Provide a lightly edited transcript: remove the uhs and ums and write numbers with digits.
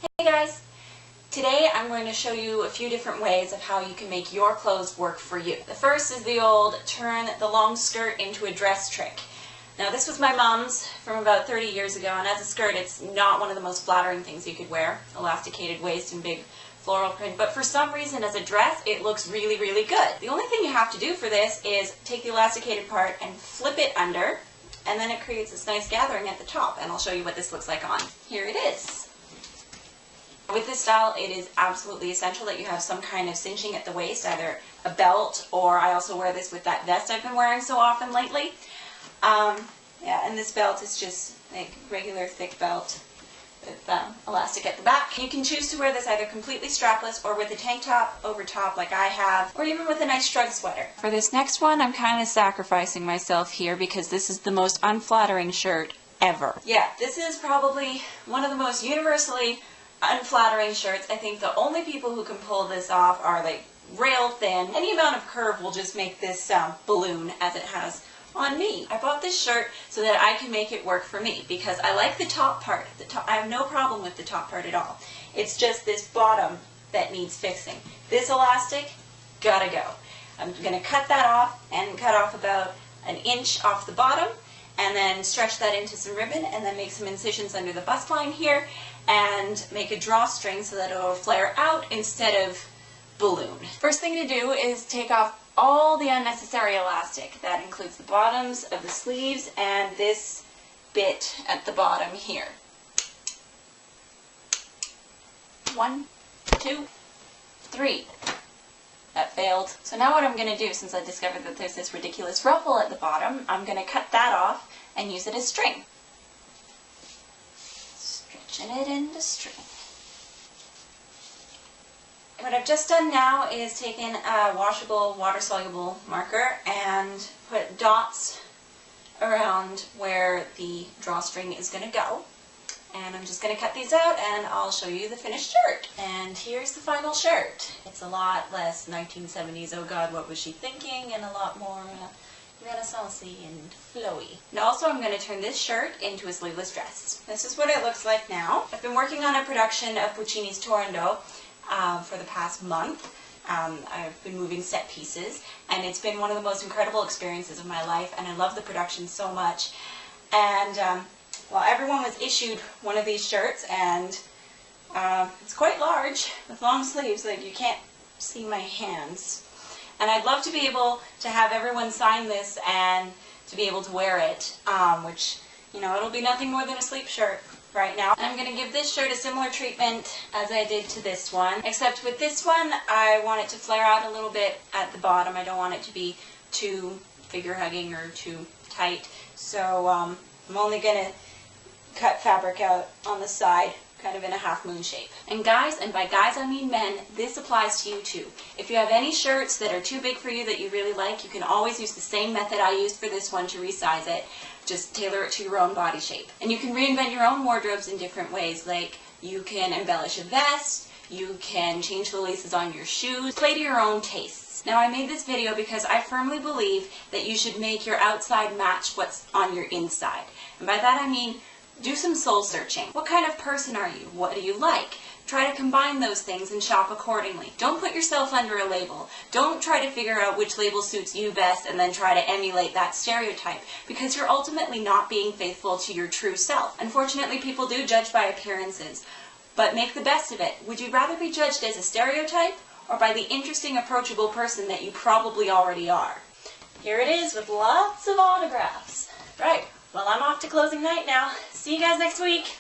Hey guys! Today I'm going to show you a few different ways of how you can make your clothes work for you. The first is the old turn the long skirt into a dress trick. Now this was my mom's from about 30 years ago, and as a skirt it's not one of the most flattering things you could wear. Elasticated waist and big floral print, but for some reason as a dress it looks really, really good. The only thing you have to do for this is take the elasticated part and flip it under, and then it creates this nice gathering at the top, and I'll show you what this looks like on. Here it is. With this style, it is absolutely essential that you have some kind of cinching at the waist, either a belt, or I also wear this with that vest I've been wearing so often lately. Yeah, and this belt is just like regular thick belt with elastic at the back. You can choose to wear this either completely strapless or with a tank top over top like I have, or even with a nice shrug sweater. For this next one, I'm kind of sacrificing myself here because this is the most unflattering shirt ever. Yeah, this is probably one of the most universally unflattering shirts. I think the only people who can pull this off are like rail thin. Any amount of curve will just make this balloon as it has on me. I bought this shirt so that I can make it work for me because I like the top part. I have no problem with the top part at all. It's just this bottom that needs fixing. This elastic, gotta go. I'm gonna cut that off and cut off about an inch off the bottom, and then stretch that into some ribbon, and then make some incisions under the bust line here, and make a drawstring so that it will flare out instead of balloon. First thing to do is take off all the unnecessary elastic. That includes the bottoms of the sleeves and this bit at the bottom here. 1, 2, 3. That failed. So now what I'm going to do, since I discovered that there's this ridiculous ruffle at the bottom, I'm going to cut that off and use it as string. Stretching it into string. What I've just done now is taken a washable, water-soluble marker and put dots around where the drawstring is going to go. And I'm just going to cut these out and I'll show you the finished shirt. And here's the final shirt. It's a lot less 1970s, oh god, what was she thinking, and a lot more renaissance-y and flowy. And also I'm going to turn this shirt into a sleeveless dress. This is what it looks like now. I've been working on a production of Puccini's Turandot for the past month. I've been moving set pieces, and it's been one of the most incredible experiences of my life, and I love the production so much. And well, everyone was issued one of these shirts, and it's quite large with long sleeves, like you can't see my hands. And I'd love to be able to have everyone sign this and to be able to wear it, which, you know, it'll be nothing more than a sleep shirt right now. And I'm going to give this shirt a similar treatment as I did to this one, except with this one I want it to flare out a little bit at the bottom. I don't want it to be too figure-hugging or too tight, so I'm only going to cut fabric out on the side, kind of in a half moon shape. And guys, and by guys I mean men, this applies to you too. If you have any shirts that are too big for you that you really like, you can always use the same method I used for this one to resize it. Just tailor it to your own body shape. And you can reinvent your own wardrobes in different ways, like you can embellish a vest, you can change the laces on your shoes, play to your own tastes. Now I made this video because I firmly believe that you should make your outside match what's on your inside. And by that I mean, do some soul searching. What kind of person are you? What do you like? Try to combine those things and shop accordingly. Don't put yourself under a label. Don't try to figure out which label suits you best and then try to emulate that stereotype, because you're ultimately not being faithful to your true self. Unfortunately, people do judge by appearances, but make the best of it. Would you rather be judged as a stereotype or by the interesting, approachable person that you probably already are? Here it is with lots of autographs. Right. Well, I'm off to closing night now. See you guys next week.